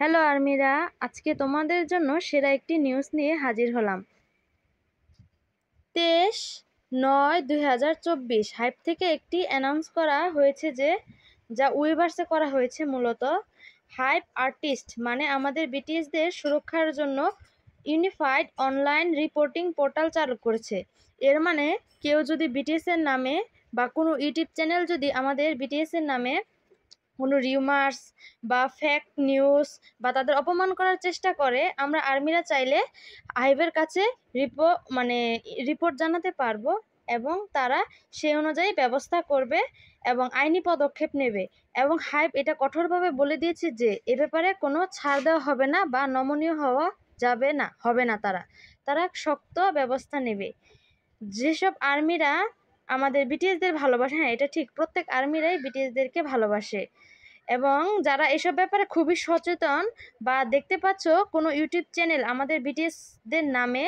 Hello আর্মিরা, আজকে তোমাদের জন্য সেরা একটি নিউজ নিয়ে হাজির হলাম। 23/9/2024 হাইপ থেকে একটি অ্যানাউন্স করা হয়েছে যা উইভার্সে করা হয়েছে। মূলত হাইপ আর্টিস্ট মানে আমাদের বিটিএসদের সুরক্ষার জন্য ইউনিফাইড অনলাইন রিপোর্টিং পোর্টাল চালু করেছে। এর মানে কেউ যদি বিটিএসের নামে বা কোনো ইউটিউব চ্যানেল যদি আমাদের বিটিএসের নামে কোনো রিউমার্স বা ফেক নিউজ বা তাদের অপমান করার চেষ্টা করে, আমরা আর্মিরা চাইলে হাইভের কাছে রিপোর্ট জানাতে পারবো এবং তারা সেই অনুযায়ী ব্যবস্থা করবে এবং আইনি পদক্ষেপ নেবে। এবং হাইভ এটা কঠোরভাবে বলে দিয়েছে যে এ ব্যাপারে কোনো ছাড় দেওয়া হবে না বা নমনীয় হওয়া হবে না। তারা শক্ত ব্যবস্থা নেবে। যেসব আর্মিরা আমাদের বিটিএসদের ভালোবাসে, হ্যাঁ এটা ঠিক, প্রত্যেক আর্মিরাই বিটিএসদেরকে ভালোবাসে এবং যারা এসব ব্যাপারে খুবই সচেতন বা দেখতে পাচ্ছ কোনো ইউটিউব চ্যানেল আমাদের বিটিএসদের নামে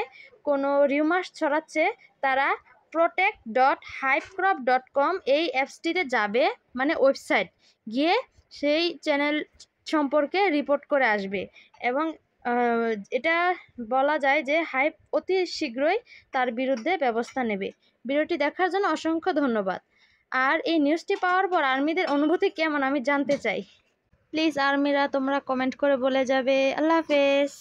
কোনো রিউমার্স ছড়াচ্ছে, তারা protect.hypecrop.com এই অ্যাপসটিতে যাবে, মানে ওয়েবসাইট গিয়ে সেই চ্যানেল সম্পর্কে রিপোর্ট করে আসবে এবং এটা বলা যায় যে হাইপ অতি শীঘ্রই তার বিরুদ্ধে ব্যবস্থা নেবে। ভিডিওটি দেখার জন্য অসংখ্য ধন্যবাদ। আর এই নিউজটি পাওয়ার পর আর্মিদের অনুভূতি কেমন আমি জানতে চাই। প্লিজ আর্মিরা তোমরা কমেন্ট করে বলে যাবে। আল্লাহ হাফেজ।